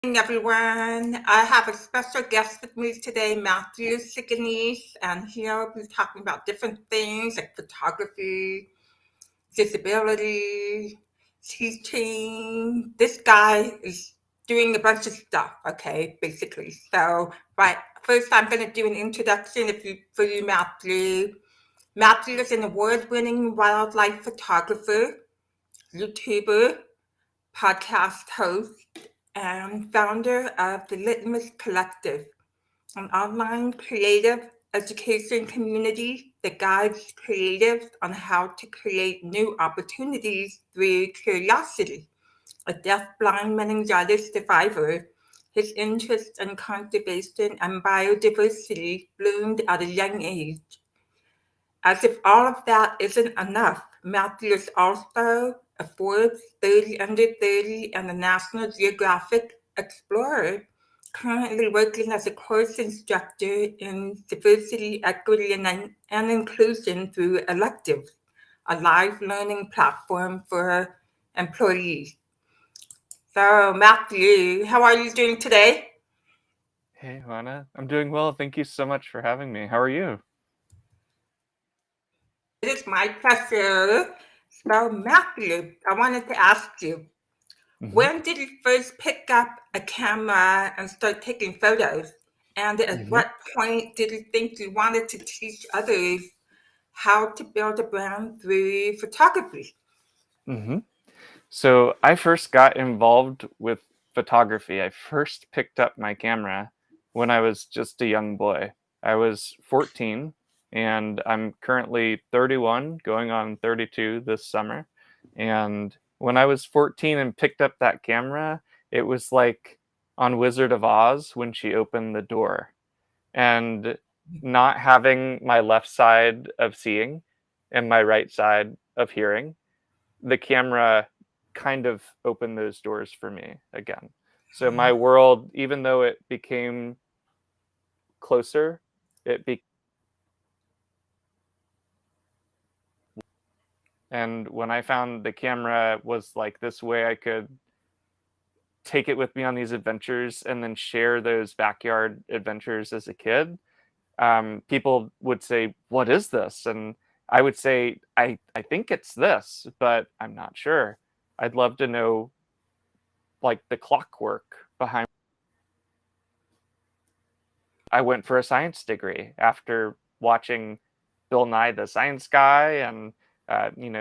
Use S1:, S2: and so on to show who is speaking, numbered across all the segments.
S1: Everyone. I have a special guest with me today, Matthew Cicanese, and he'll be talking about different things like photography, disability, teaching. This guy is doing a bunch of stuff, okay, basically. So, right, first I'm going to do an introduction for you, Matthew. Matthew is an award-winning wildlife photographer, YouTuber, podcast host, and founder of the Litmus Collective, an online creative education community that guides creatives on how to create new opportunities through curiosity. A deaf-blind meningitis survivor, his interest in conservation and biodiversity bloomed at a young age. As if all of that isn't enough, Matthew is also a Forbes 30 Under 30 and a National Geographic Explorer, currently working as a course instructor in diversity, equity, and inclusion through Electives, a live learning platform for employees. So, Matthew, how are you doing today?
S2: Hey, Juana. I'm doing well. Thank you so much for having me. How are you?
S1: It is my pleasure. So, Matthew, I wanted to ask you,
S2: hmm
S1: when did you first pick up a camera and start taking photos? And at
S2: hmm
S1: what point did you think you wanted to teach others how to build a brand through photography?
S2: hmm So I first got involved with photography. I first picked up my camera when I was just a young boy. I was 14 and I'm currently 31, going on 32 this summer. And when I was 14 and picked up that camera, it was like on Wizard of Oz when she opened the door. And not having my left side of seeing and my right side of hearing, the camera kind of opened those doors for me again. So my world, even though it became closer, it be and when I found the camera was like this way I could take it with me on these adventures and then share those backyard adventures as a kid. People would say, "What is this?" And I would say, I think it's this, but I'm not sure. I'd love to know like the clockwork behind. I went for a science degree after watching Bill Nye the Science Guy and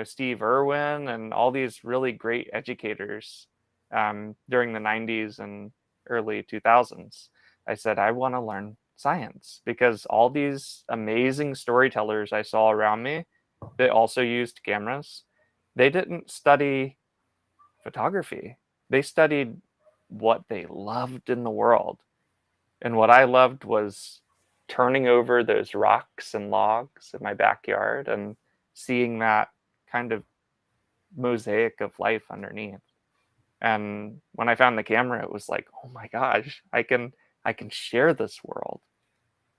S2: Steve Irwin and all these really great educators during the 90s and early 2000s. I said I want to learn science because all these amazing storytellers I saw around me that also used cameras, they didn't study photography. They studied what they loved in the world. And what I loved was turning over those rocks and logs in my backyard and seeing that kind of mosaic of life underneath. And when I found the camera, it was like, oh my gosh, I can share this world.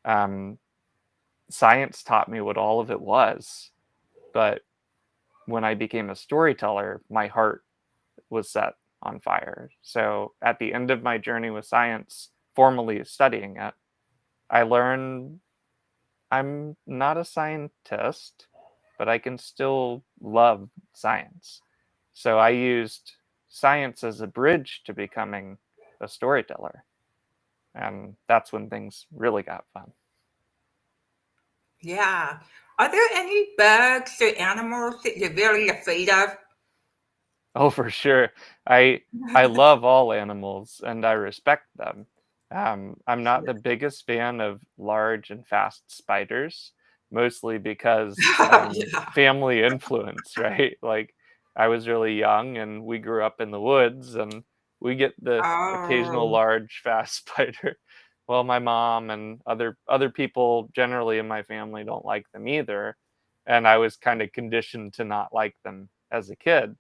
S2: Um, Science taught me what all of it was, but when I became a storyteller, my heart was set on fire. So at the end of my journey with science, formally studying it, I learned I'm not a scientist, but I can still love science. So I used science as a bridge to becoming a storyteller. And that's when things really got fun.
S1: Yeah. Are there any bugs or animals that you're very afraid of?
S2: Oh, for sure. I love all animals and I respect them. I'm not the biggest fan of large and fast spiders, mostly because
S1: Yeah.
S2: family influence, right? Like I was really young and we grew up in the woods and we get the occasional
S1: Oh,
S2: large fast spider. Well, my mom and other people generally in my family don't like them either, and I was kind of conditioned to not like them as a kid.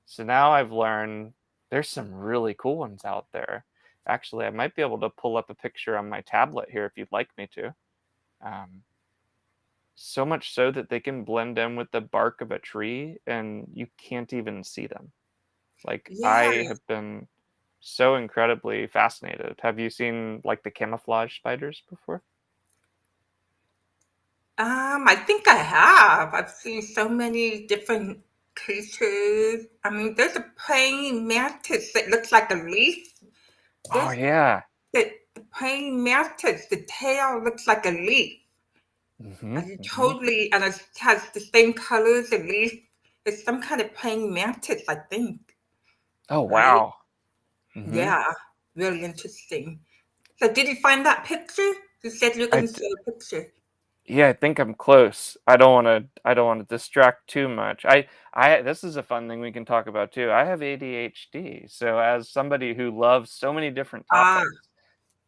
S2: So now I've learned there's some really cool ones out there. Actually, I might be able to pull up a picture on my tablet here if you'd like me to. Um, so much so that they can blend in with the bark of a tree and you can't even see them. Like I
S1: yes.
S2: have been so incredibly fascinated. Have you seen like the camouflage spiders before?
S1: I think I have. I've seen so many different creatures. I mean, there's a praying mantis that looks like a leaf.
S2: Oh
S1: There's
S2: yeah.
S1: the praying mantis. The tail looks like a leaf. And it totally, and it has the same color as a leaf. It's some kind of praying mantis, I think.
S2: Oh
S1: Right?
S2: wow.
S1: Yeah, really interesting. So, did you find that picture? You said you're
S2: I
S1: going to show a picture.
S2: Yeah, I think I'm close. I don't want to distract too much. I this is a fun thing we can talk about too. I have ADHD. So as somebody who loves so many different
S1: Ah,
S2: topics,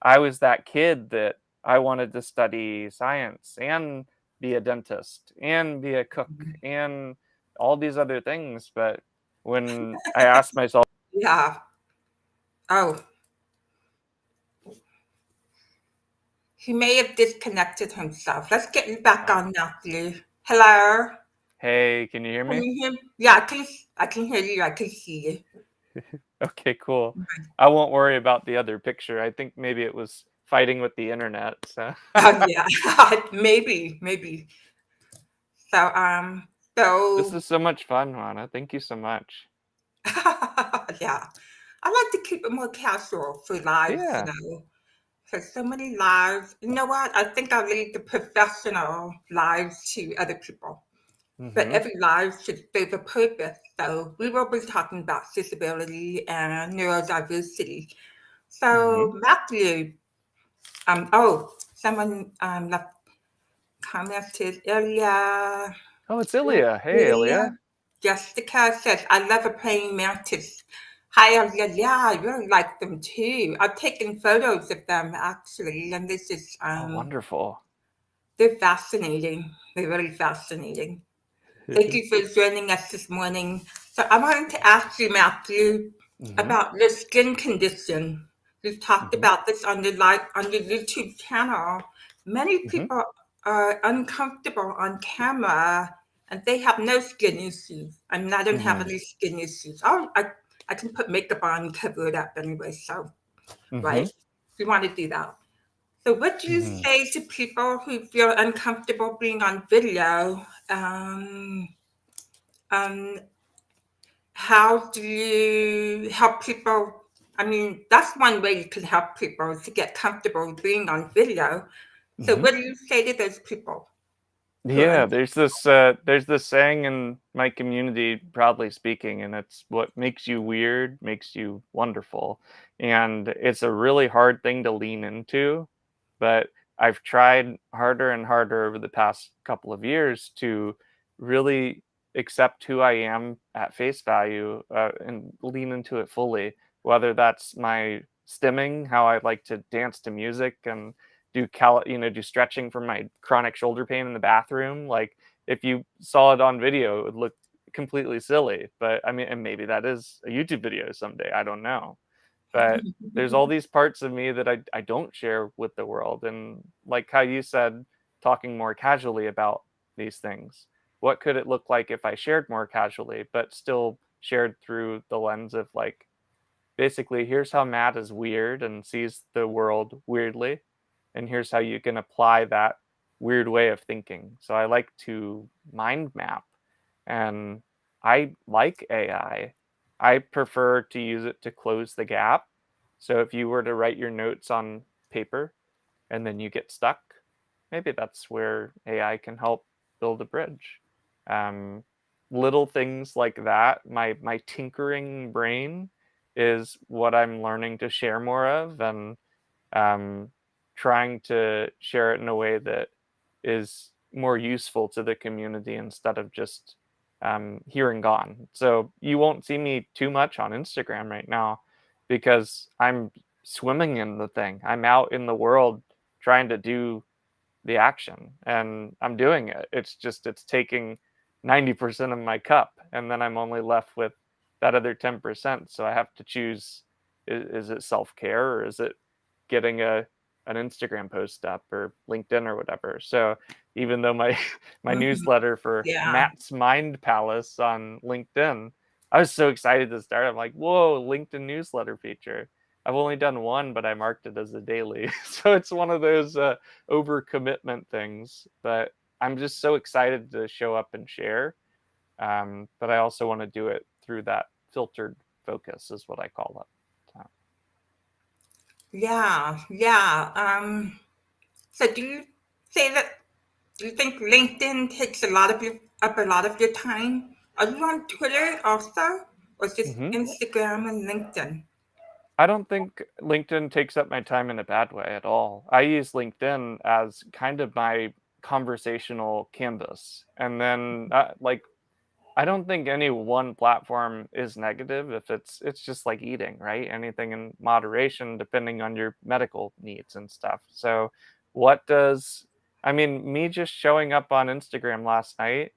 S2: I was that kid that I wanted to study science and be a dentist and be a cook and all these other things, but when I asked myself,
S1: yeah. Oh, he may have disconnected himself. Let's get you back on, Matthew. Hello.
S2: "Hey, can you hear
S1: Can
S2: me?"
S1: you hear me? Yeah, I can hear you. I can see you.
S2: Okay, cool. I won't worry about the other picture. I think maybe it was fighting with the internet, so
S1: Oh, yeah. Maybe. So,
S2: this
S1: so
S2: is so much fun, Rana. Thank you so much.
S1: yeah. I like to keep it more casual for lives,
S2: Yeah.
S1: There's so many lives. You know what? I think I'll leave the professional lives to other people. But
S2: Mhm.
S1: every life should serve a purpose. So we will be talking about disability and neurodiversity. So
S2: Mhm.
S1: Matthew, someone left commented earlier.
S2: Oh, it's Ilya. Hey,
S1: Ilya,
S2: Ilya.
S1: Jessica says, I love a praying mantis. Hi, Ilya. Yeah, I really like them too. I've taken photos of them actually, and this is
S2: Oh, wonderful.
S1: they're fascinating. They're really fascinating. Thank you for joining us this morning. So I wanted to ask you, Matthew,
S2: Mhm.
S1: about your skin condition. You've talked
S2: Mhm.
S1: about this on on your YouTube channel. Many
S2: Mhm.
S1: people are uncomfortable on camera and they have no skin issues. I mean, I don't have
S2: Mhm.
S1: any skin issues. I can put makeup on and cover it up anyway. So, right?
S2: Mhm.
S1: If you want to do that. So, what do you
S2: Mhm.
S1: say to people who feel uncomfortable being on video? Um, how do you help people? I mean, that's one way you can help people to get comfortable being on video. So,
S2: Mhm.
S1: what do you say to those people who are
S2: Yeah, there's this saying in my community, broadly speaking, and it's what makes you weird makes you wonderful. And it's a really hard thing to lean into, but I've tried harder and harder over the past couple of years to really accept who I am at face value, and lean into it fully. Whether that's my stimming, how I like to dance to music and do stretching for my chronic shoulder pain in the bathroom. Like if you saw it on video, it would look completely silly. But I mean, and maybe that is a YouTube video someday. I don't know. But there's all these parts of me that I don't share with the world. And like how you said, talking more casually about these things. What could it look like if I shared more casually, but still shared through the lens of like, basically, here's how Matt is weird and sees the world weirdly, and here's how you can apply that weird way of thinking. So I like to mind map, and I like AI. I prefer to use it to close the gap. So if you were to write your notes on paper and then you get stuck, maybe that's where AI can help build a bridge. Um, Little things like that. My tinkering brain is what I'm learning to share more of, and um, trying to share it in a way that is more useful to the community instead of just here and gone. So you won't see me too much on Instagram right now because I'm swimming in the thing. I'm out in the world trying to do the action and I'm doing it. It's just it's taking 90% of my cup and then I'm only left with that other 10%. So I have to choose, is it self-care or is it getting an Instagram post up or LinkedIn or whatever. So even though my my
S1: Mhm.
S2: newsletter for
S1: Yeah.
S2: Matt's Mind Palace on LinkedIn, I was so excited to start. I'm like, whoa, LinkedIn newsletter feature. I've only done one, but I marked it as a daily. So it's one of those overcommitment things. But I'm just so excited to show up and share. But I also want to do it through that filtered focus, is what I call it. So.
S1: Yeah. So do you say that? Do you think LinkedIn takes up a lot of your time? Are you on Twitter also, or just
S2: Mm-hmm.
S1: Instagram and LinkedIn?
S2: I don't think LinkedIn takes up my time in a bad way at all. I use LinkedIn as kind of my conversational canvas. And then like I don't think any one platform is negative if it's just like eating, right? Anything in moderation depending on your medical needs and stuff. So what does I mean, me just showing up on Instagram last night,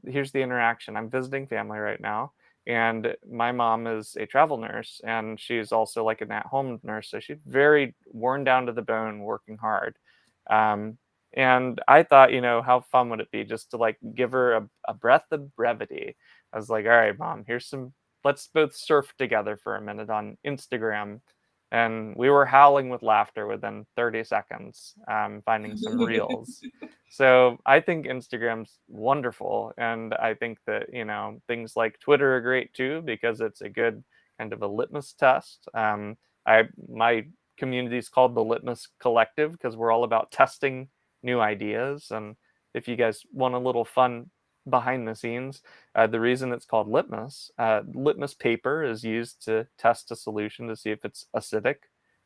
S2: here's the interaction. I'm visiting family right now, and my mom is a travel nurse and she's also like an at-home nurse, so she's very worn down to the bone working hard. Um, and I thought, how fun would it be just to like give her a breath of brevity. I was like, all right, mom, let's both surf together for a minute on Instagram. And we were howling with laughter within 30 seconds, finding some reels. So I think Instagram's wonderful. And I think that, things like Twitter are great too, because it's a good kind of a litmus test. My community is called the Litmus Collective because we're all about testing new ideas. And if you guys want a little fun behind the scenes, the reason it's called litmus paper is used to test a solution to see if it's acidic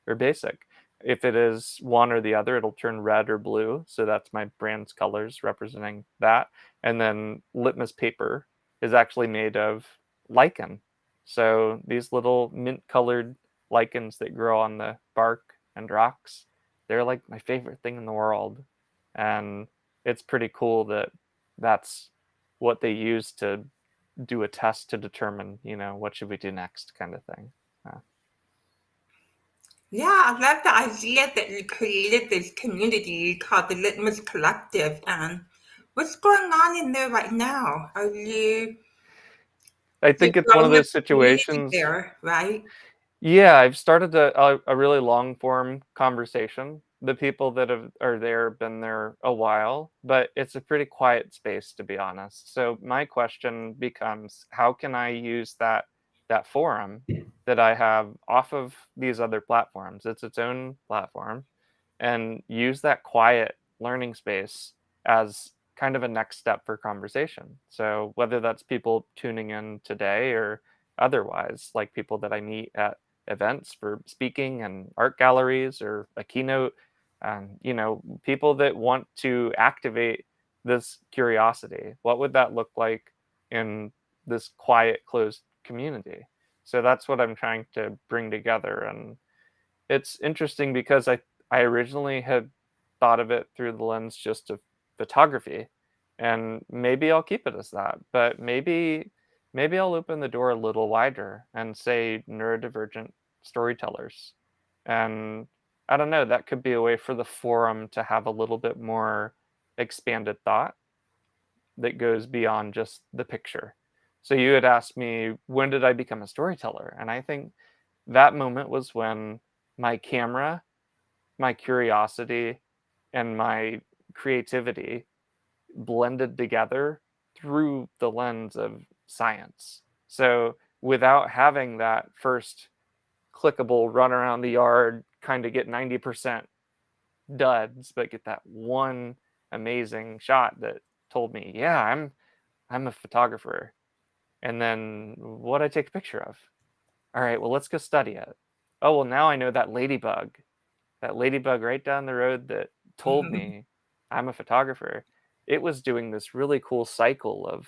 S2: or basic. If it is one or the other, it'll turn red or blue. So that's my brand's colors representing that. And then litmus paper is actually made of lichen. So these little mint colored lichens that grow on the bark and rocks, they're like my favorite thing in the world. And it's pretty cool that that's what they use to do a test to determine, what should we do next kind of thing.
S1: Yeah, I love the idea that you created this community called the Litmus Collective. And what's going on in there right now?
S2: I
S1: You're
S2: think it's one of
S1: growing a
S2: those
S1: community
S2: situations.
S1: there, right?
S2: Yeah, I've started a really long form conversation. The people that are there have been there a while, but it's a pretty quiet space, to be honest. So my question becomes, how can I use that forum that I have off of these other platforms? It's its own platform, and use that quiet learning space as kind of a next step for conversation. So whether that's people tuning in today or otherwise, like people that I meet at events for speaking and art galleries or a keynote, people that want to activate this curiosity. What would that look like in this quiet, closed community? So that's what I'm trying to bring together. And it's interesting because I originally had thought of it through the lens just of photography, and maybe I'll keep it as that, but maybe I'll open the door a little wider and say neurodivergent storytellers. And I don't know, that could be a way for the forum to have a little bit more expanded thought that goes beyond just the picture. So you had asked me, when did I become a storyteller? And I think that moment was when my camera, my curiosity, and my creativity blended together through the lens of science. So without having that first clickable run around the yard, kind of get 90% duds, but get that one amazing shot that told me, yeah, I'm a photographer. And then what I take a picture of. All right, well, let's go study it. Oh, well, now I know that ladybug right down the road that told me I'm a photographer. It was doing this really cool cycle of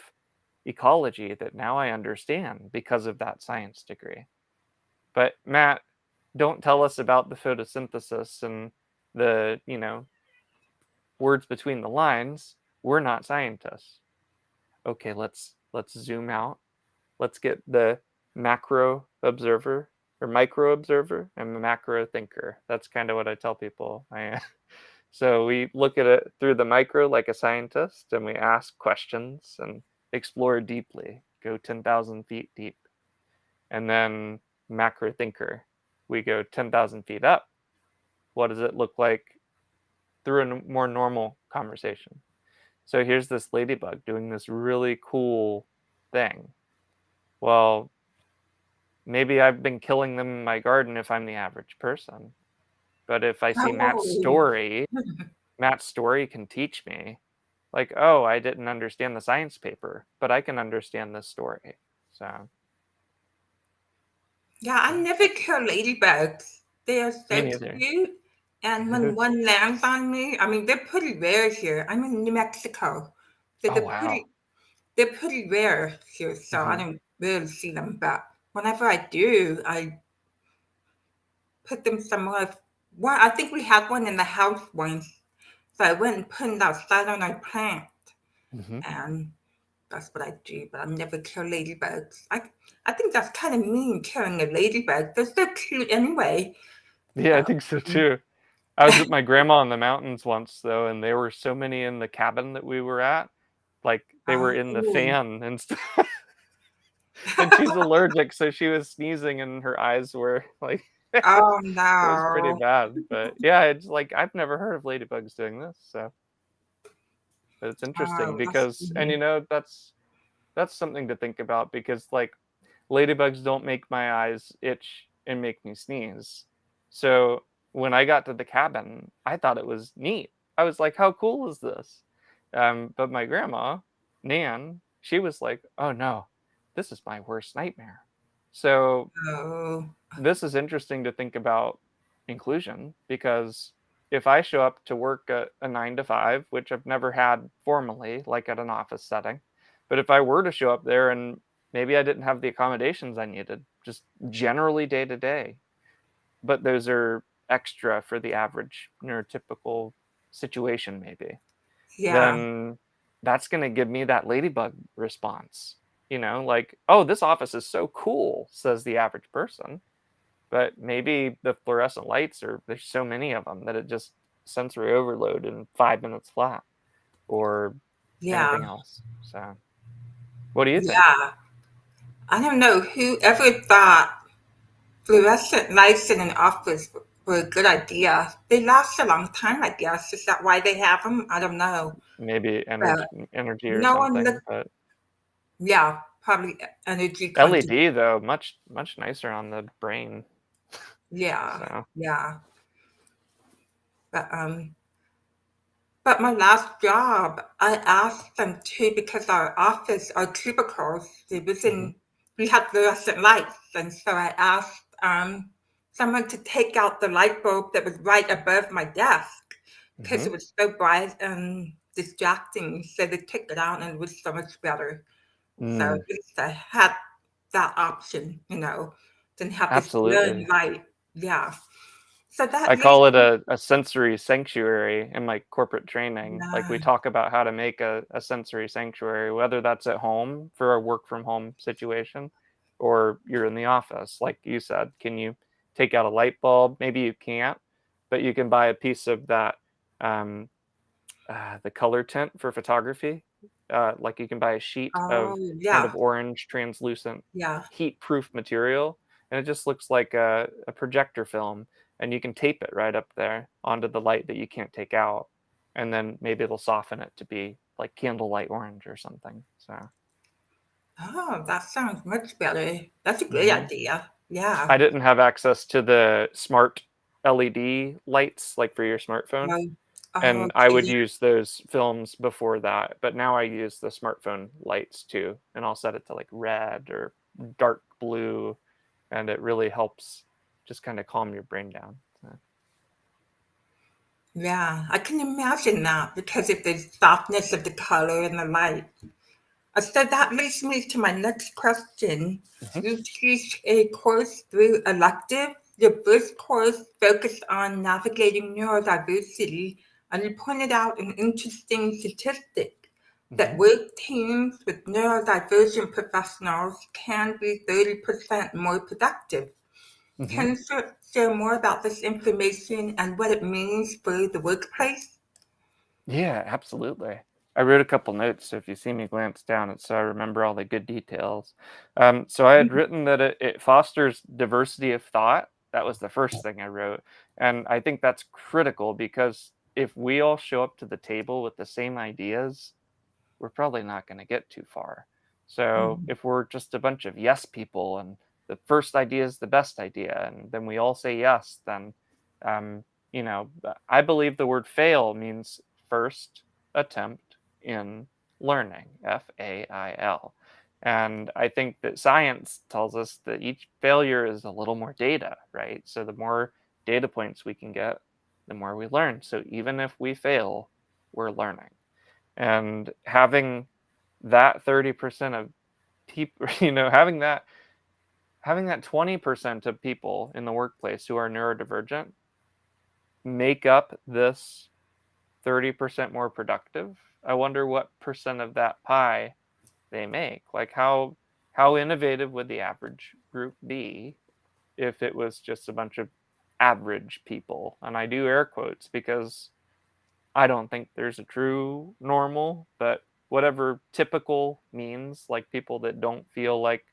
S2: ecology that now I understand because of that science degree. But Matt, don't tell us about the photosynthesis and the, words between the lines. We're not scientists. Okay, let's zoom out. Let's get the macro observer or micro observer and the macro thinker. That's kind of what I tell people. So we look at it through the micro like a scientist, and we ask questions and explore deeply. go 10,000 feet deep. And then macro thinker, we go 10,000 feet up. What does it look like through a more normal conversation? So here's this ladybug doing this really cool thing. Well, maybe I've been killing them in my garden if I'm the average person. But if I see Matt's story can teach me, like, oh, I didn't understand the science paper, but I can understand this story. So
S1: Yeah, I never kill ladybugs. They are
S2: me
S1: so
S2: neither.
S1: cute. And when one lands on me, I mean, they're pretty rare here. I'm in New Mexico. So
S2: Oh, wow.
S1: they're pretty rare here, so I don't really see them. But whenever I do, I put them somewhere. Well, I think we had one in the house once. So I went and put it outside on our plant. And that's what I do, but I never kill ladybugs. I think that's kind of mean, killing a ladybug. They're so cute anyway.
S2: Yeah, I
S1: So,
S2: think so too. I was with my grandma in the mountains once, though, and there were so many in the cabin that we were at. Like, they were in the fan and stuff. And she's allergic, so she was sneezing and her eyes were like,
S1: oh
S2: it was pretty
S1: no.
S2: bad. But yeah, it's like, I've never heard of ladybugs doing this. So, but it's interesting
S1: Oh, that's
S2: because, and that's something to think about because, like, ladybugs don't make my eyes itch and make me sneeze. So when I got to the cabin, I thought it was neat. I was like, how cool is this? But my grandma, Nan, she was like, oh no, this is my worst nightmare. So
S1: oh,
S2: this is interesting to think about inclusion because if I show up to work at a 9 to 5, which I've never had formally, like at an office setting, but if I were to show up there and maybe I didn't have the accommodations I needed, just generally day to day, but those are extra for the average neurotypical situation, maybe,
S1: yeah,
S2: then that's going to give me that ladybug response. Like, oh, this office is so cool, says the average person. But maybe the fluorescent lights there's so many of them that it just sensory overload in 5 minutes flat or
S1: yeah,
S2: anything else. So what do you think?
S1: yeah. I don't know whoever thought fluorescent lights in an office were a good idea. They last a long time, I guess. Is that why they have them? I don't know.
S2: Maybe
S1: But
S2: energy or
S1: no one
S2: something,
S1: looked,
S2: but
S1: yeah, probably energy content.
S2: LED though, much nicer on the brain.
S1: Yeah,
S2: So
S1: yeah. But but my last job, I asked them to because our office, our cubicles, we had fluorescent lights, and so I asked someone to take out the light bulb that was right above my desk because it was so bright and distracting. So they took it out, and it was so much better. So at least I had that option, didn't have this blurring
S2: absolutely.
S1: light. Yeah. So
S2: I
S1: that leads
S2: call it
S1: me,
S2: a sensory sanctuary in my corporate training. Like, we
S1: yeah.
S2: talk about how to make a sensory sanctuary, whether that's at home for a work from home situation or you're in the office. Like you said, can you take out a light bulb? Maybe you can't, but you can buy a piece of that, um, the color tint for photography. Like, you can buy a sheet
S1: Oh,
S2: of kind
S1: yeah,
S2: of orange translucent
S1: yeah.
S2: heat proof material, and it just looks like a projector film, and you can tape it right up there onto the light that you can't take out, and then maybe it'll soften it to be like candlelight orange or something. So
S1: Oh, that sounds much better. That's a great
S2: hmm
S1: idea. Yeah.
S2: I didn't have access to the smart LED lights like for your smartphone,
S1: Oh, oh,
S2: and I
S1: okay.
S2: would use those films before that, but now I use the smartphone lights too, and I'll set it to like red or dark blue, and it really helps just kind of calm your brain down. So,
S1: Yeah, I can imagine that because of the softness of the color and the light. So that leads me to my next question.
S2: mhm.
S1: You teach a course through Elective. Your first course focused on navigating neurodiversity, and you pointed out an interesting statistic that
S2: Mhm.
S1: work teams with neurodivergent professionals can be 30% more productive.
S2: Mhm.
S1: Can you share more about this information and what it means for the workplace?
S2: Yeah, absolutely. I wrote a couple notes, so if you see me glance down, it's so I remember all the good details. So I had written that it fosters diversity of thought. That was the first thing I wrote. And I think that's critical because if we all show up to the table with the same ideas, we're probably not going to get too far. So if we're just a bunch of yes people and the first idea is the best idea, and then we all say yes, then, um, I believe the word fail means first attempt in learning, FAIL. And I think that science tells us that each failure is a little more data, right? So the more data points we can get, the more we learn. So even if we fail, we're learning. And having that 30% of people, having that 20% of people in the workplace who are neurodivergent make up this 30% more productive. I wonder what percent of that pie they make. Like how innovative would the average group be if it was just a bunch of average people? And I do air quotes because I don't think there's a true normal, but whatever typical means, like people that don't feel like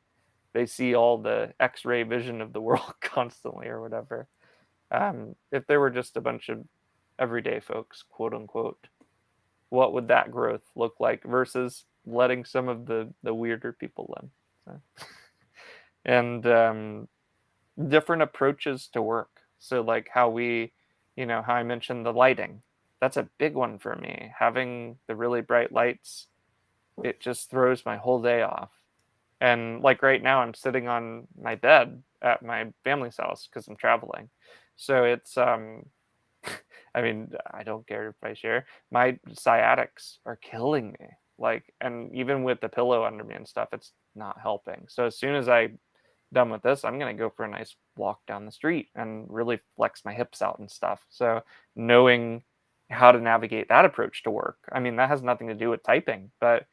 S2: they see all the X-ray vision of the world constantly or whatever. If there were just a bunch of everyday folks, quote unquote, what would that growth look like versus letting some of the weirder people in? So, and different approaches to work. So like how I mentioned the lighting. That's a big one for me. Having the really bright lights, it just throws my whole day off. And like right now, I'm sitting on my bed at my family's house because I'm traveling. So it's I mean, I don't care if I share. My sciatics are killing me. Like, and even with the pillow under me and stuff, it's not helping. So as soon as I done with this, I'm gonna go for a nice walk down the street and really flex my hips out and stuff. So knowing how to navigate that approach to work, I mean, that has nothing to do with typing, but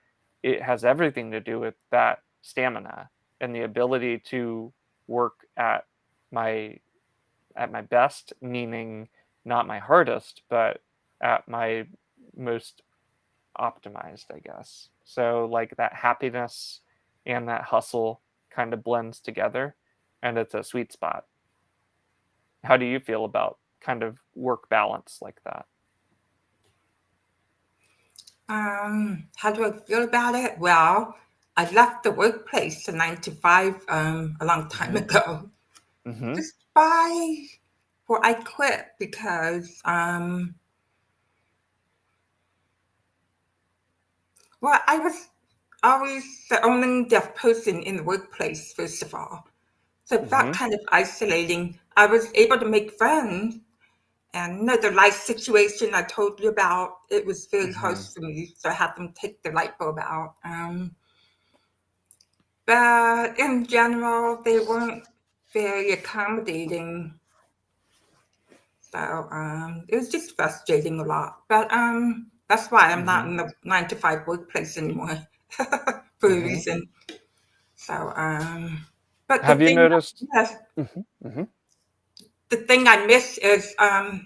S2: it has everything to do with that stamina and the ability to work my at my best, meaning not my hardest, but at my most optimized, I guess. So like that happiness and that hustle kind of blends together and it's a sweet spot. How do you feel about kind of work balance like that?
S1: How do I feel about it? Well, I left the workplace, the 9 to 5, a long time
S2: Mm-hmm.
S1: ago.
S2: Mm-hmm.
S1: Just by, well, I quit because, well, I was always the only deaf person in the workplace, first of all. So it felt
S2: Mm-hmm.
S1: kind of isolating. I was able to make friends, and the light situation I told you about, it was very
S2: Mm-hmm.
S1: harsh for me, so I had them take the light bulb out. But in general, they weren't very accommodating. So it was just frustrating a lot. But that's why I'm not
S2: Mm-hmm.
S1: in the 9 to 5 workplace anymore for a
S2: Mm-hmm.
S1: reason. So, but
S2: Have you noticed?
S1: yes,
S2: Mm-hmm. Mm-hmm.
S1: the thing I miss is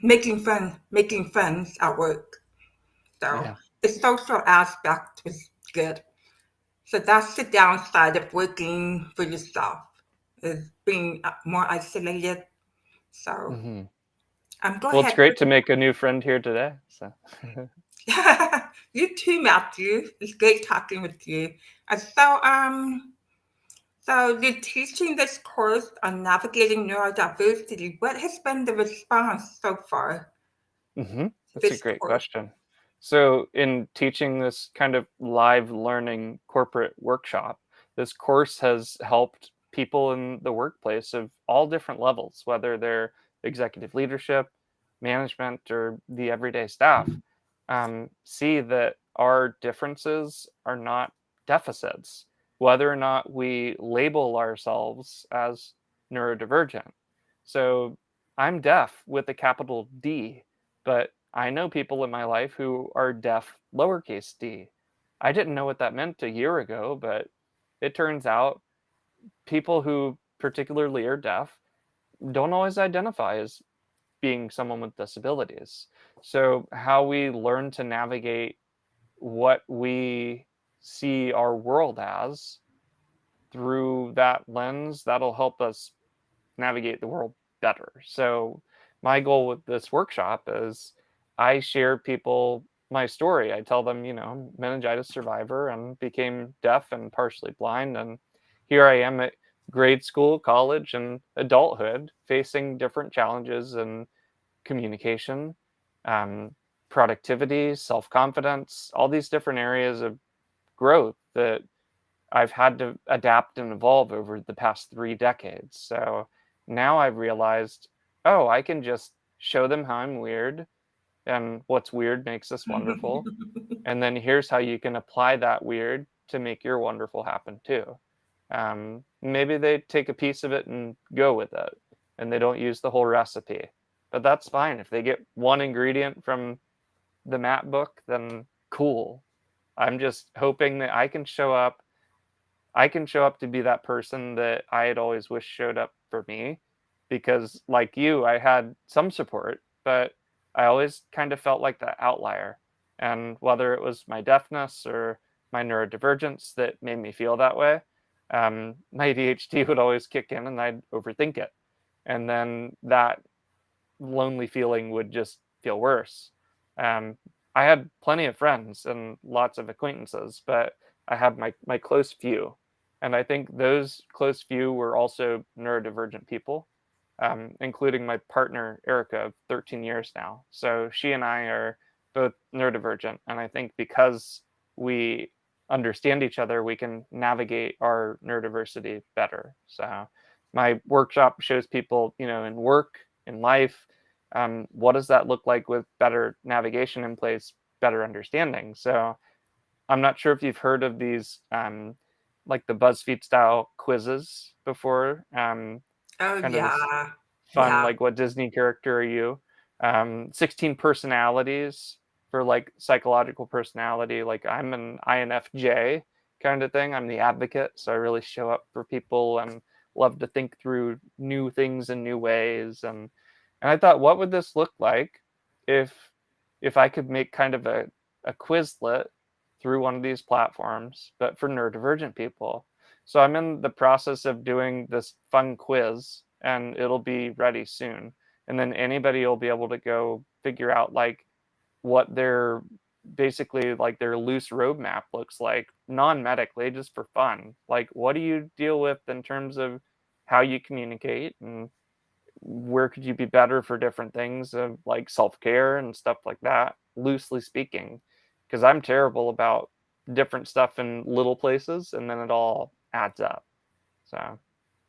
S1: making friends at work. So
S2: Yeah.
S1: the social aspect was good. So that's the downside of working for yourself, is being more isolated. So
S2: Mm-hmm.
S1: go
S2: Well, it's
S1: ahead.
S2: great to make a new friend here today. So.
S1: You too, Matthew. It's great talking with you. So you're teaching this course on navigating neurodiversity. What has been the response so far
S2: Mm-hmm.
S1: to
S2: That's a
S1: this
S2: great
S1: course?
S2: question. So, in teaching this kind of live learning corporate workshop, this course has helped people in the workplace of all different levels, whether they're executive leadership, management, or the everyday staff, see that our differences are not deficits, whether or not we label ourselves as neurodivergent. So, I'm deaf with a capital D, but I know people in my life who are deaf lowercase d. I didn't know what that meant a year ago, but it turns out people who particularly are deaf don't always identify as being someone with disabilities. So, how we learn to navigate what we see our world as through that lens, that'll help us navigate the world better. So my goal with this workshop is I share people my story. I tell them, I'm a meningitis survivor and became deaf and partially blind. And here I am at grade school, college, and adulthood facing different challenges in communication, um, productivity, self-confidence, all these different areas of growth that I've had to adapt and evolve over the past 3 decades. So now I've realized, oh, I can just show them how I'm weird and what's weird makes us wonderful. And then here's how you can apply that weird to make your wonderful happen too. Maybe they take a piece of it and go with it and they don't use the whole recipe. But that's fine. If they get one ingredient from the map book, then cool. I'm just hoping that I can show up to be that person that I had always wished showed up for me. Because, like you, I had some support, but I always kind of felt like the outlier. And whether it was my deafness or my neurodivergence that made me feel that way, my ADHD would always kick in and I'd overthink it. And then that lonely feeling would just feel worse. Um, I had plenty of friends and lots of acquaintances, but I had my close few. And I think those close few were also neurodivergent people, including my partner, Erica, of 13 years now. So she and I are both neurodivergent. And I think because we understand each other, we can navigate our neurodiversity better. So my workshop shows people, in work, in life, what does that look like with better navigation in place, better understanding? So I'm not sure if you've heard of these like the BuzzFeed style quizzes before.
S1: Oh,
S2: Kind of this
S1: yeah.
S2: fun,
S1: Yeah.
S2: like what Disney character are you? 16 personalities for like psychological personality. Like I'm an INFJ kind of thing. I'm the advocate, so I really show up for people and love to think through new things in new ways. And I thought, what would this look like if I could make kind of a Quizlet through one of these platforms, but for neurodivergent people. So I'm in the process of doing this fun quiz and it'll be ready soon. And then anybody will be able to go figure out like what their basically like their loose roadmap looks like non-medically, just for fun. Like what do you deal with in terms of how you communicate and where could you be better for different things of like self-care and stuff like that, loosely speaking, because I'm terrible about different stuff in little places and then it all adds up. So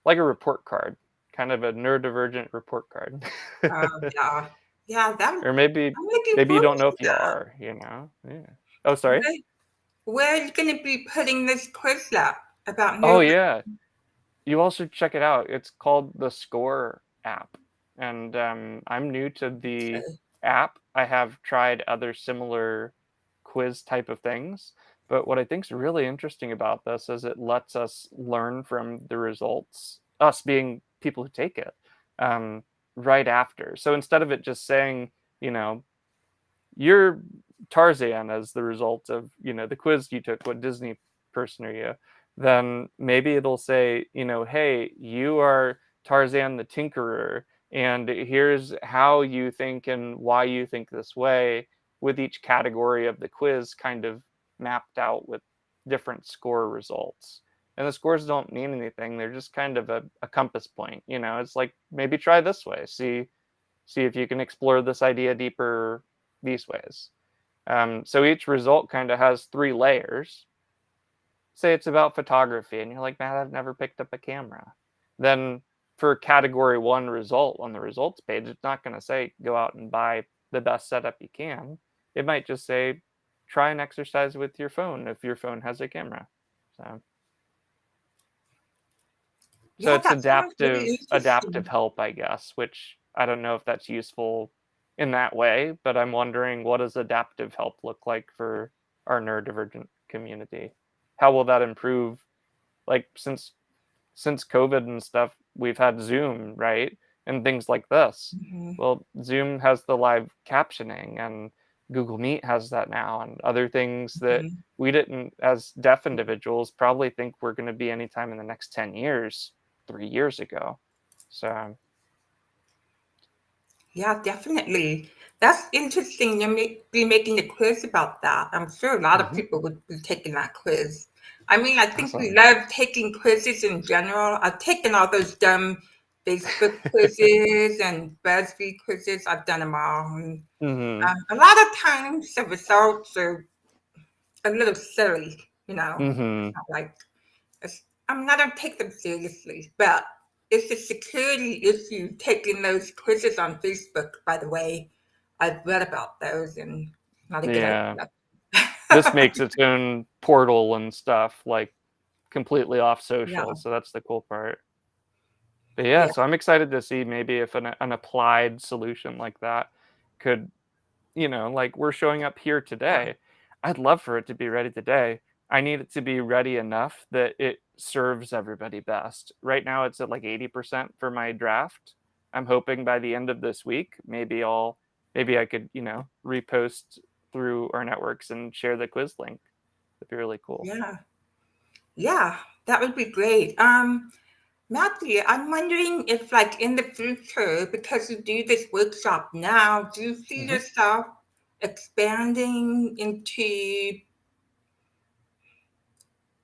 S2: like a report card, kind of a neurodivergent report card.
S1: Yeah. Yeah,
S2: Or maybe
S1: I'm looking
S2: you
S1: forward
S2: don't know
S1: to
S2: if you
S1: that.
S2: are, Yeah. Oh, sorry.
S1: Where, where are you going to be putting this quiz up about
S2: Oh
S1: neuro?
S2: yeah. You all should check it out. It's called the Score app. And I'm new to the app. I have tried other similar quiz type of things. But what I think is really interesting about this is it lets us learn from the results, us being people who take it, um, right after. So instead of it just saying, you know, you're Tarzan as the result of, the quiz you took, what Disney person are you? Then maybe it'll say, hey, you are Tarzan the Tinkerer, and here's how you think and why you think this way, with each category of the quiz kind of mapped out with different score results. And the scores don't mean anything. They're just kind of a compass point. It's like maybe try this way. See if you can explore this idea deeper these ways. So each result kind of has 3 layers. Say it's about photography, and you're like, man, I've never picked up a camera. Then for category 1 result on the results page, it's not going to say go out and buy the best setup you can. It might just say try an exercise with your phone if your phone has a camera. So
S1: Yeah,
S2: it's
S1: that sounds really
S2: adaptive
S1: interesting.
S2: help, I guess, which I don't know if that's useful in that way, but I'm wondering, what does adaptive help look like for our neurodivergent community? How will that improve? Like since COVID and stuff, we've had Zoom, right? And things like this.
S1: Mhm.
S2: Well, Zoom has the live captioning and Google Meet has that now, and other things that
S1: Mhm.
S2: we didn't, as deaf individuals, probably think we're going to be anytime in the next 10 years, 3 years ago. So,
S1: Yeah, definitely. That's interesting. Be making a quiz about that. I'm sure a lot of
S2: mhm.
S1: people would be taking that quiz. I mean, I think we
S2: Awesome.
S1: love taking quizzes in general. I've taken all those dumb Facebook quizzes and BuzzFeed quizzes. I've done them all. And,
S2: hmm
S1: a lot of times the results are a little silly, It's
S2: hmm
S1: not like I'm not gonna take them seriously, but it's a security issue taking those quizzes on Facebook, by the way. I've read about those and not a good
S2: Yeah.
S1: idea.
S2: This makes its own portal and stuff, like completely off
S1: Yeah,
S2: social. So that's the cool part. But yeah,
S1: yeah,
S2: so I'm excited to see maybe if an applied solution like that could, like we're showing up here
S1: yeah,
S2: today. I'd love for it to be ready today. I need it to be ready enough that it serves everybody best. Right now it's at like 80% for my draft. I'm hoping by the end of this week, maybe I could, repost through our networks and share the quiz link. That'd be really cool.
S1: yeah, yeah. That would be great. Matthew, I'm wondering if, like, in the future, because you do this workshop now, do you see
S2: hmm
S1: yourself expanding into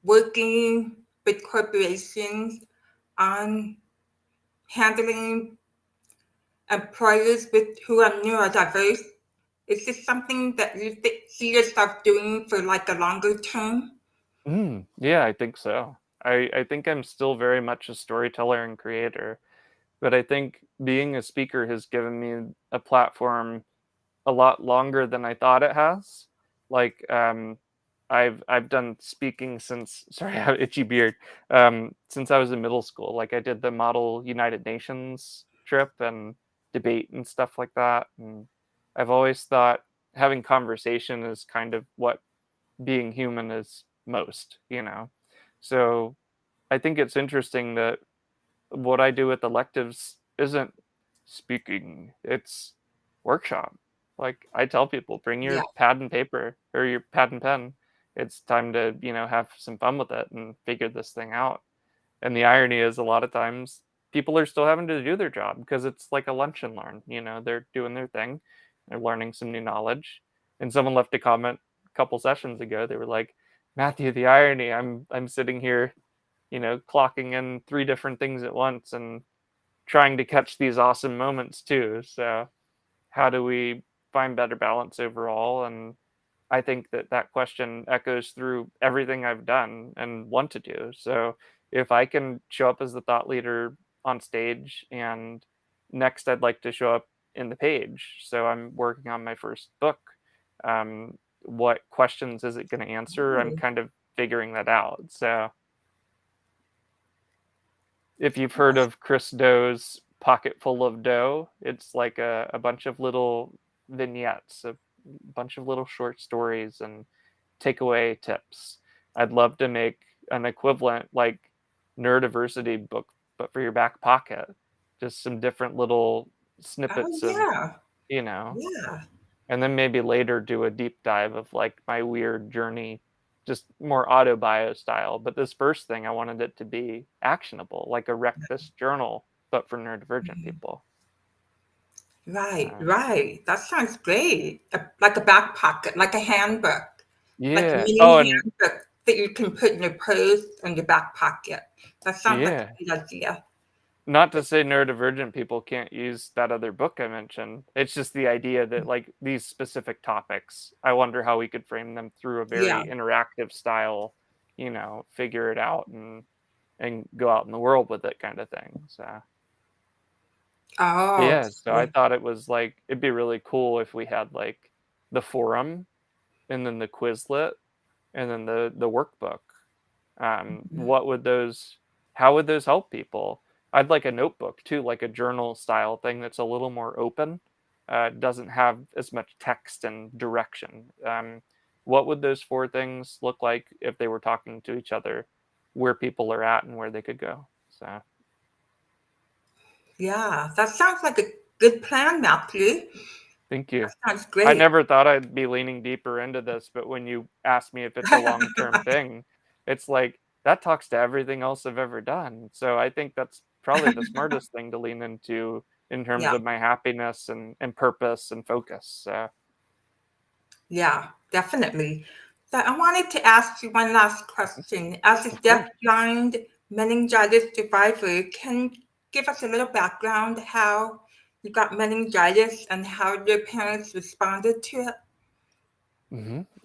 S1: working with corporations on handling employers with who are neurodiverse? Is this something that you see yourself doing for like a longer term?
S2: Yeah, I think so. I think I'm still very much a storyteller and creator, but I think being a speaker has given me a platform a lot longer than I thought it has. Like, I've done speaking since sorry, I have itchy beard. Since I was in middle school. Like I did the Model United Nations trip and debate and stuff like that. And I've always thought having conversation is kind of what being human is most. So I think it's interesting that what I do with electives isn't speaking, it's workshop. Like I tell people, bring
S1: Yeah.
S2: your pad and paper or your pad and pen. It's time to, have some fun with it and figure this thing out. And the irony is a lot of times people are still having to do their job because it's like a lunch and learn. They're doing their thing, they're learning some new knowledge. And someone left a comment a couple sessions ago. They were like, Matthew, the irony, I'm sitting here, clocking in three different things at once and trying to catch these awesome moments too. So how do we find better balance overall? And I think that question echoes through everything I've done and want to do. So if I can show up as the thought leader on stage, and next I'd like to show up in the page. So I'm working on my first book. What questions is it going to answer? I'm
S1: Oh,
S2: kind of figuring that out. So if you've heard
S1: yes.
S2: of Chris Doe's Pocket Full of Dough, it's like a bunch of little vignettes, a bunch of little short stories and takeaway tips. I'd love to make an equivalent like neurodiversity book, but for your back pocket. Just some different little
S1: Oh,
S2: snippets of,
S1: yeah.
S2: you know,
S1: Yeah.
S2: and then maybe later do a deep dive of like my weird journey, just more auto bio style. But this first thing, I wanted it to be actionable, like a Rectus journal, but for neurodivergent
S1: Mhm.
S2: people.
S1: Right,
S2: So,
S1: right. That sounds great. Like a back pocket, like a handbook, like a
S2: yeah. Oh,
S1: mini
S2: and
S1: handbook that you can put in your purse in your back pocket. That sounds like
S2: yeah,
S1: a good idea.
S2: not to say neurodivergent people can't use that other book I mentioned. It's just the idea that like these specific topics, I wonder how we could frame them through a
S1: Yeah.
S2: very interactive style, figure it out and go out in the world with it kind of thing. So
S1: Oh,
S2: yeah, so I
S1: okay.
S2: thought it was like it'd be really cool if we had like the forum and then the Quizlet and then the workbook.
S1: Mhm.
S2: What would those how would those help people? I'd like a notebook too, like a journal style thing that's a little more open. Doesn't have as much text and direction. What would those four things look like if they were talking to each other, where people are at and where they could go? So
S1: Yeah, that sounds like a good plan, Matthew.
S2: Thank you.
S1: That sounds
S2: I
S1: great.
S2: never thought I'd be leaning deeper into this, but when you ask me if it's a long-term thing, it's like that talks to everything else I've ever done. So I think that's probably the smartest thing to lean into in terms
S1: Yeah,
S2: of my happiness and purpose and focus. So,
S1: yeah, definitely. So I wanted to ask you one last question. As a
S2: of course.
S1: deaf-blind meningitis survivor, can you give us a little background how you got meningitis and how your parents responded to it?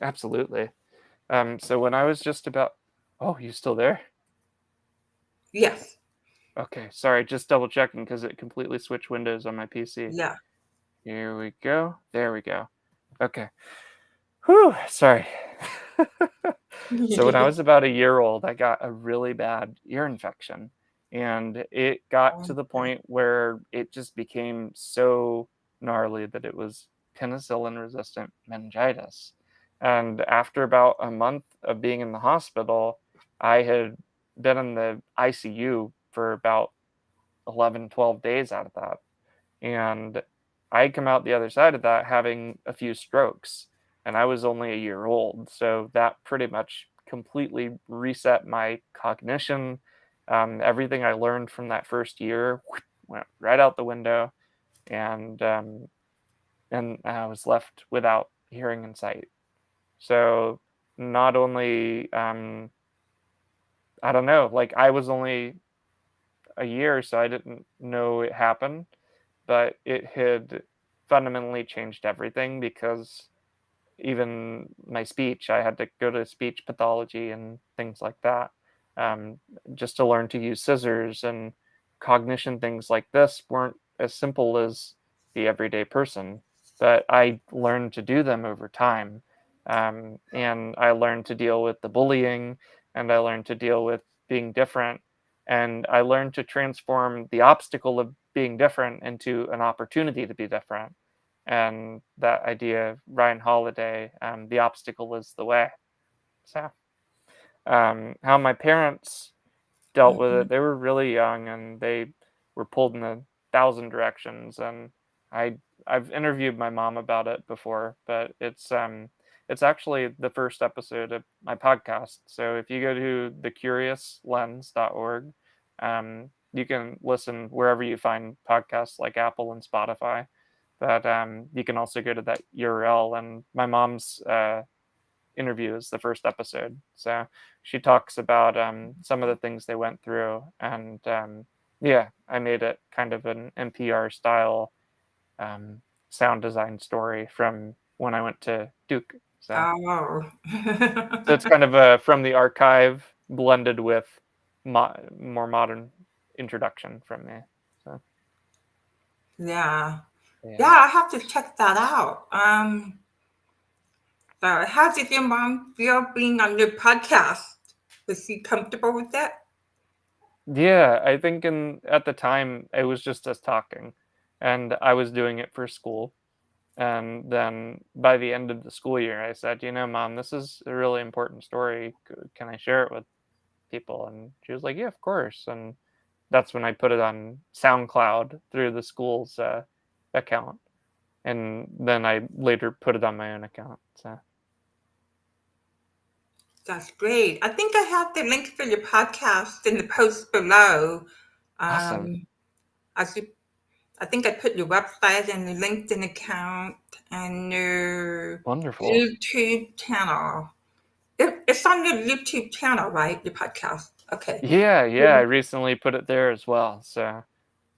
S2: Absolutely. So when I was just about, oh, you still there?
S1: Yes.
S2: Okay, sorry, just double checking because it completely switched windows on my PC.
S1: Yeah.
S2: Here we go. There we go. Okay. Whew, sorry. So when I was about a year old, I got a really bad ear infection, and it got to the
S1: Okay.
S2: point where it just became so gnarly that it was penicillin resistant meningitis. And after about a month of being in the hospital, I had been in the ICU for about 11, 12 days out of that. And I come out the other side of that having a few strokes, and I was only a year old. So that pretty much completely reset my cognition. Everything I learned from that first year went right out the window, and I was left without hearing and sight. So not only I don't know, like I was only a year, so I didn't know it happened, but it had fundamentally changed everything because even my speech, I had to go to speech pathology and things like that, um, just to learn to use scissors, and cognition things like this weren't as simple as the everyday person, but I learned to do them over time. And I learned to deal with the bullying, and I learned to deal with being different, and I learned to transform the obstacle of being different into an opportunity to be different. And that idea of Ryan Holiday, the obstacle is the way. So, how my parents dealt with
S1: Mhm.
S2: it, they were really young and they were pulled in a thousand directions. And I, I've interviewed my mom about it before, but it's actually the first episode of my podcast. So if you go to thecuriouslens.org, you can listen wherever you find podcasts like Apple and Spotify. But you can also go to that URL, and my mom's interview is the first episode. So she talks about some of the things they went through, and yeah, I made it kind of an NPR style um, sound design story from when I went to Duke. So
S1: Oh.
S2: so it's kind of a from the archive blended with more modern introduction from me. So
S1: Yeah. Yeah,
S2: yeah.
S1: I have to check that out. So how did your mom feel being on your podcast? Was she comfortable with it?
S2: Yeah, I think in at the time it was just us talking, and I was doing it for school. And then by the end of the school year, I said, Mom, this is a really important story. Can I share it with people? And she was like, Yeah, of course. And that's when I put it on SoundCloud through the school's account. And then I later put it on my own account. So
S1: That's great. I think I have the link for your podcast in the post below.
S2: awesome.
S1: Um, I should, I think I put your website and your LinkedIn account and your
S2: Wonderful.
S1: YouTube channel. It's on your YouTube channel, right? Your podcast. Okay.
S2: Yeah, yeah. I recently put it there as well. So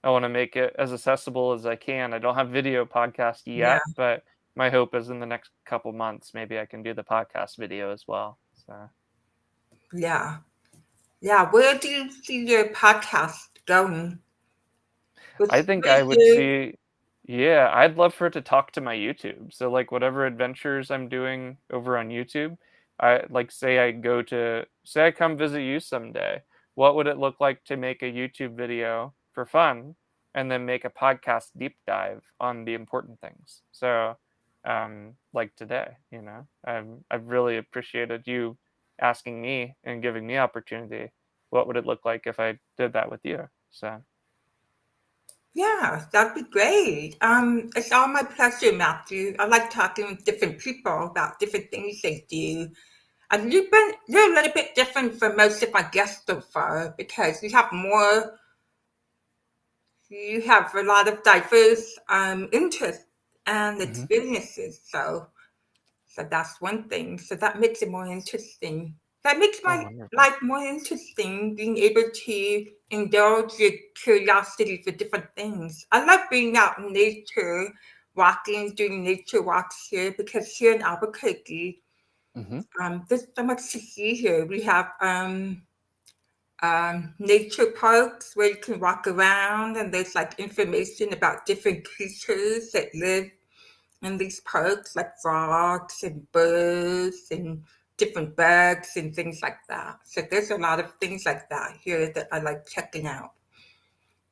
S2: I want to make it as accessible as I can. I don't have video podcast
S1: Yeah.
S2: yet, but my hope is in the next couple months, maybe I can do the podcast video as well. So
S1: Yeah. Yeah. Where do you see your podcast going?
S2: I
S1: With
S2: think I would
S1: YouTube?
S2: see, yeah, I'd love for it to talk to my YouTube. So like whatever adventures I'm doing over on YouTube, I like say I come visit you someday. What would it look like to make a YouTube video for fun and then make a podcast deep dive on the important things? So like today, I've really appreciated you asking me and giving me opportunity. What would it look like if I did that with you? So
S1: Yeah, that'd be great. It's all my pleasure, Matthew. I like talking with different people about different things they do. And you're a little bit different from most of my guests so far because you have a lot of diverse interests and
S2: Hmm.
S1: experiences. So that's one thing. So that makes it more interesting. That makes
S2: Oh,
S1: my
S2: wonderful.
S1: life more interesting, being able to indulge your curiosity for different things. I love being out in nature, walking, doing nature walks here because here in Albuquerque,
S2: Hmm.
S1: there's so much to see here. We have nature parks where you can walk around and there's like information about different creatures that live in these parks, like frogs and birds and different bugs and things like that. So there's a lot of things like that here that I like checking out.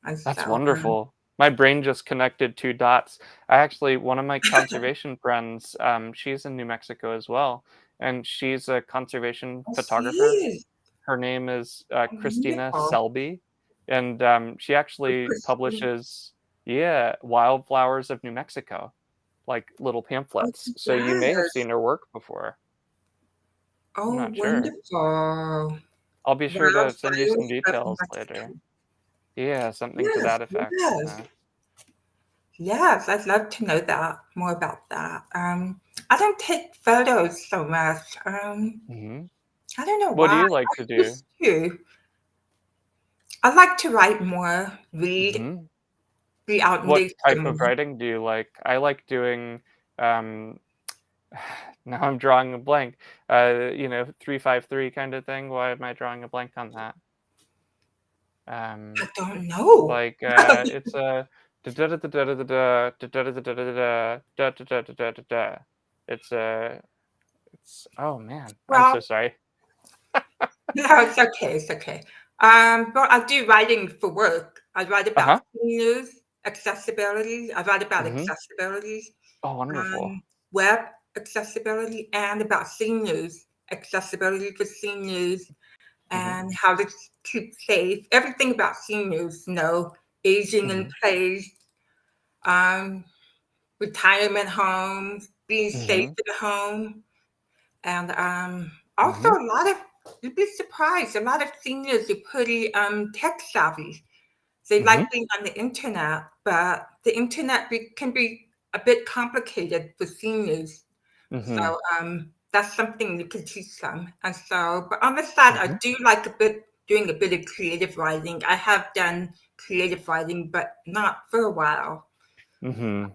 S1: And
S2: That's
S1: so,
S2: wonderful. My brain just connected two dots. I actually, one of my conservation friends, she's in New Mexico as well, and she's a conservation
S1: oh, she
S2: photographer.
S1: is
S2: Her name is Christina
S1: wonderful.
S2: Selby, and she
S1: Oh,
S2: actually
S1: Christine.
S2: publishes, yeah, wildflowers of New Mexico, like little
S1: Oh,
S2: pamphlets.
S1: she
S2: So you may have
S1: does.
S2: seen her work before. I'm
S1: Oh,
S2: not sure.
S1: wonderful.
S2: I'll be sure to send you some
S1: Wildflowers of
S2: details later.
S1: Mexico.
S2: Yeah, something to
S1: Yes,
S2: that effect.
S1: yes. Yes, I'd love to know that more about that. I don't take photos so much.
S2: Hmm.
S1: I don't know
S2: What do
S1: why.
S2: you like
S1: I
S2: to do?
S1: used to. I like to write more, read,
S2: Hmm.
S1: be out in
S2: What
S1: nature
S2: type of
S1: more.
S2: writing do you like? I like doing, um, now I'm drawing a blank. 353 kind of thing. Why am I drawing a blank on that?
S1: I
S2: Um,
S1: don't know.
S2: like it's a it's a it's oh man, I'm
S1: Well,
S2: so sorry.
S1: no, it's okay. It's okay. But I do writing for work. I write about
S2: Uh-huh.
S1: news, accessibility. I write about
S2: Hmm.
S1: accessibility,
S2: Oh, wonderful.
S1: web accessibility, and about seniors, accessibility for seniors,
S2: Hmm.
S1: and how to keep safe. Everything about seniors, aging in
S2: Hmm.
S1: place, um, retirement homes, being safe
S2: Hmm.
S1: at home, and also
S2: Hmm.
S1: a lot of you'd be surprised. A lot of seniors are pretty tech savvy. They
S2: Hmm.
S1: like being on the internet, but the internet can be a bit complicated for seniors.
S2: Hmm.
S1: So that's something you can teach them. And so, but on the side, I
S2: Hmm.
S1: do like doing a bit of creative writing. I have done creative writing, but not for a while.
S2: Hmm.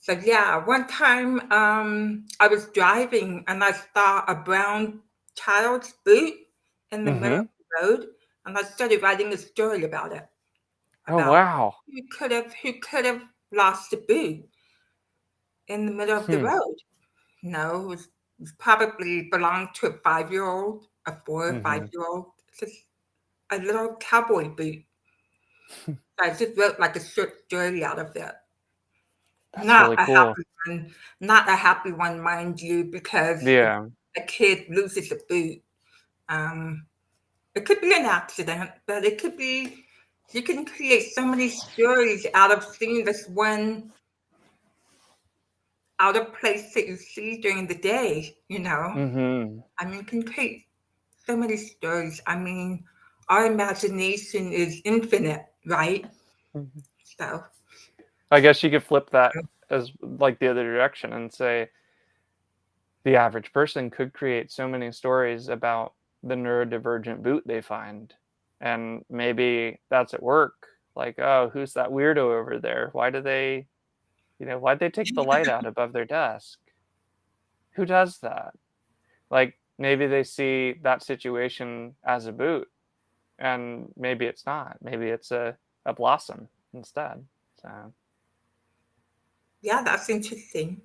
S1: So yeah, one time I was driving and I saw a brown child's boot in the middle of
S2: Hmm.
S1: the road, and I started writing a story about it,
S2: Oh,
S1: about
S2: wow.
S1: who could have lost a boot in the middle of the
S2: Hmm.
S1: road. It was probably belonged to a 5-year-old, a 4 or
S2: Hmm.
S1: 5-year-old. It's just a little cowboy boot. So I just wrote like a short story out of it.
S2: That's
S1: Not
S2: really
S1: a
S2: cool.
S1: happy one, not a happy one, mind you, because if
S2: Yeah.
S1: a kid loses a boot, um, it could be an accident, but it could be you can create so many stories out of seeing this one out of place that you see during the day.
S2: Hmm.
S1: I mean, you can create so many stories. I mean, our imagination is infinite, right? So,
S2: I guess you could flip that as like the other direction and say the average person could create so many stories about the neurodivergent boot they find. And maybe that's at work. Like, oh, who's that weirdo over there? Why'd they take the light out above their desk? Who does that? Like, maybe they see that situation as a boot, and maybe it's not. Maybe it's a blossom instead. So,
S1: yeah, that's interesting.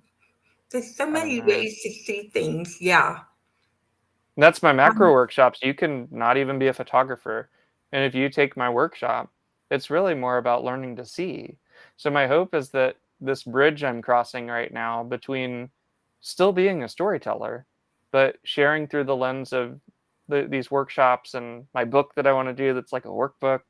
S1: There's so
S2: I don't
S1: many
S2: know.
S1: ways to see things. Yeah.
S2: And that's my macro
S1: Um,
S2: workshops. You can not even be a photographer. And if you take my workshop, it's really more about learning to see. So my hope is that this bridge I'm crossing right now between still being a storyteller, but sharing through the lens of these workshops and my book that I want to do that's like a workbook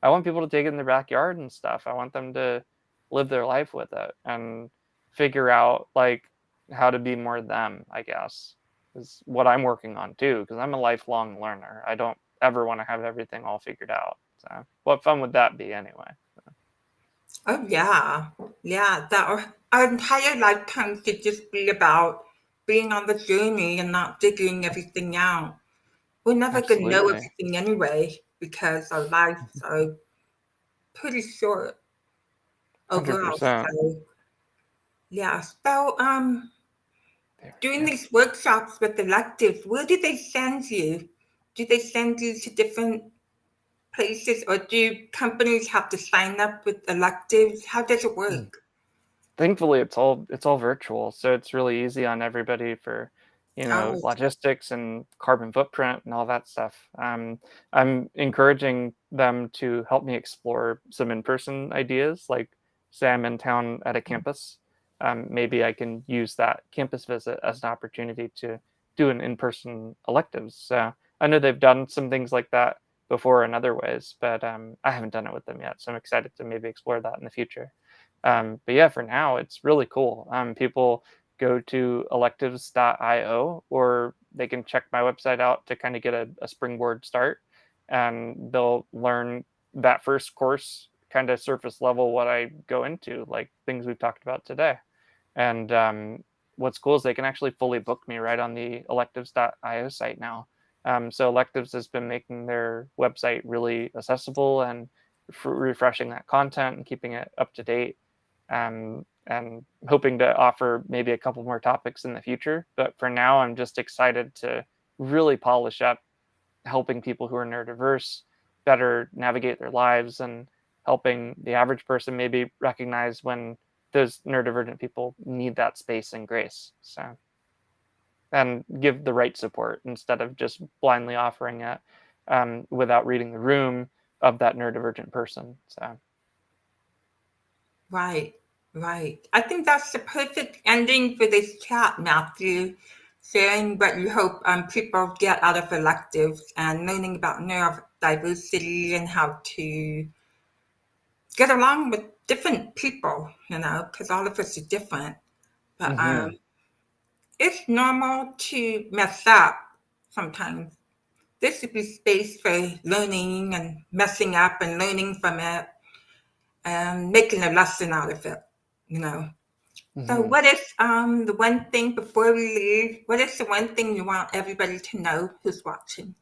S2: I want people to take it in their backyard and stuff. I want them to live their life with it and figure out like how to be more them, I guess, is what I'm working on too, because I'm a lifelong learner. I don't ever want to have everything all figured out. So what fun would that be anyway?
S1: Oh yeah, yeah. That our entire lifetime should just be about being on the journey and not figuring everything out. We're never gonna know
S2: Absolutely.
S1: everything anyway because our lives are pretty short overall.
S2: 100%.
S1: So yeah. So doing
S2: Yeah.
S1: these workshops with electives, where do they send you? Do they send you to different places, or do companies have to sign up with electives? How does it work?
S2: Thankfully it's all virtual, so it's really easy on everybody for
S1: Oh,
S2: logistics and carbon footprint and all that stuff. I'm encouraging them to help me explore some in-person ideas, like say I'm in town at a campus. Maybe I can use that campus visit as an opportunity to do an in-person electives. So I know they've done some things like that before in other ways, but I haven't done it with them yet, so I'm excited to maybe explore that in the future. But yeah, for now, it's really cool. People go to electives.io, or they can check my website out to kind of get a springboard start. And they'll learn that first course, kind of surface level, what I go into, like things we've talked about today. And what's cool is they can actually fully book me right on the electives.io site now. So Electives has been making their website really accessible and refreshing that content and keeping it up to date, and hoping to offer maybe a couple more topics in the future. But for now, I'm just excited to really polish up helping people who are neurodiverse better navigate their lives, and helping the average person maybe recognize when those neurodivergent people need that space and grace. So, and give the right support instead of just blindly offering it without reading the room of that neurodivergent person. So,
S1: right, right. I think that's the perfect ending for this chat, Matthew. Sharing what you hope people get out of electives and learning about neurodiversity and how to get along with different people, because all of us are different. But
S2: mhm.
S1: it's normal to mess up sometimes. There should be space for learning and messing up and learning from it and making a lesson out of it. So
S2: Mhm.
S1: what is the one thing before we leave? What is the one thing you want everybody to know who's watching?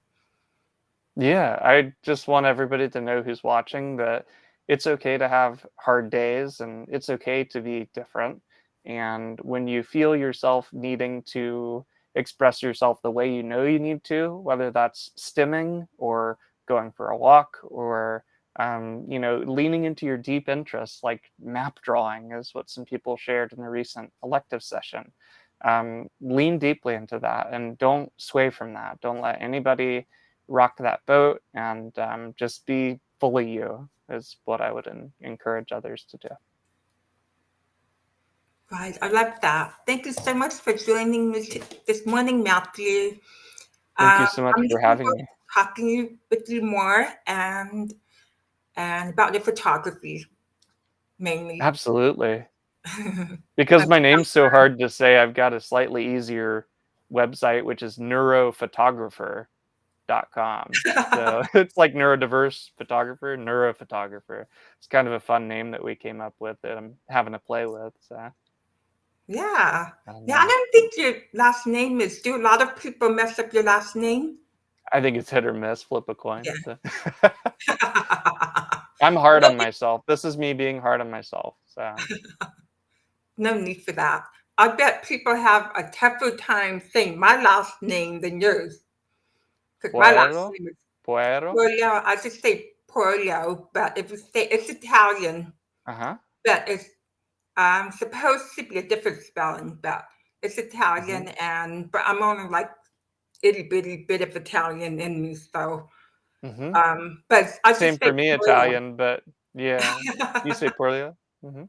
S2: Yeah, I just want everybody to know who's watching that it's okay to have hard days, and it's okay to be different. And when you feel yourself needing to express yourself the way you know you need to, whether that's stimming or going for a walk, or leaning into your deep interests, like map drawing is what some people shared in a recent elective session. Lean deeply into that and don't sway from that. Don't let anybody rock that boat, and just be fully you is what I would encourage others to do.
S1: Right, I love that. Thank you so much for joining me this morning, Matthew.
S2: Thank you so much
S1: I'm
S2: for
S1: looking
S2: having
S1: forward
S2: me.
S1: to talking with you more and about the photography mainly.
S2: Absolutely. Because my name's so hard to say, I've got a slightly easier website, which is neurophotographer.com. So it's like neurodiverse photographer, neurophotographer. It's kind of a fun name that we came up with that I'm having to play with. So,
S1: Yeah.
S2: and,
S1: Yeah, I don't think your last name is. Do a lot of people mess up your last name?
S2: I think it's hit or miss, flip a coin.
S1: Yeah.
S2: So. I'm hard on myself. This is me being hard on myself. So,
S1: No need for that. I bet people have a tougher time saying my last name than yours because my last
S2: puero,
S1: name is
S2: puero.
S1: Polio. I just say Polio, but if you say it's Italian,
S2: Uh-huh.
S1: but it's supposed to be a different spelling, but it's
S2: Hmm.
S1: Italian, but I'm only like itty bitty bit of Italian in me, so
S2: Hmm.
S1: but I
S2: Same
S1: just
S2: for
S1: say
S2: me,
S1: Polio.
S2: Italian, but yeah. You say Puerto? Hmm.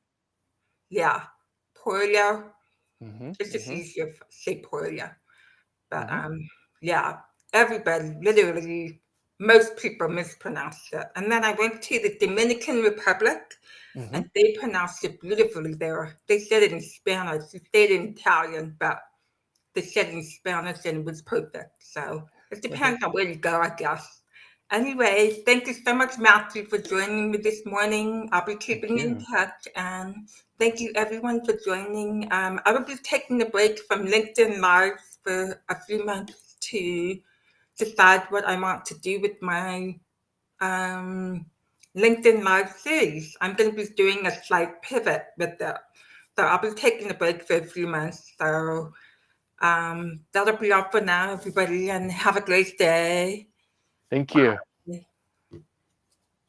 S1: Yeah, Polio.
S2: Hmm.
S1: It's just
S2: Hmm.
S1: easier to say Polio. But
S2: Hmm.
S1: yeah, everybody literally. most people mispronounce it. And then I went to the Dominican Republic, and they pronounced it beautifully there. They said it in Spanish. They said it in Italian, but they said it in Spanish and it was perfect. So it depends on where you go, I guess. Anyway, thank you so much, Matthew, for joining me this morning. I'll be keeping in touch, and thank you everyone for joining. I will be taking a break from LinkedIn Live for a few months to decide what I want to do with my LinkedIn Live series. I'm going to be doing a slight pivot with it. So I'll be taking a break for a few months. So that'll be all for now, everybody, and have a great day.
S2: Thank you.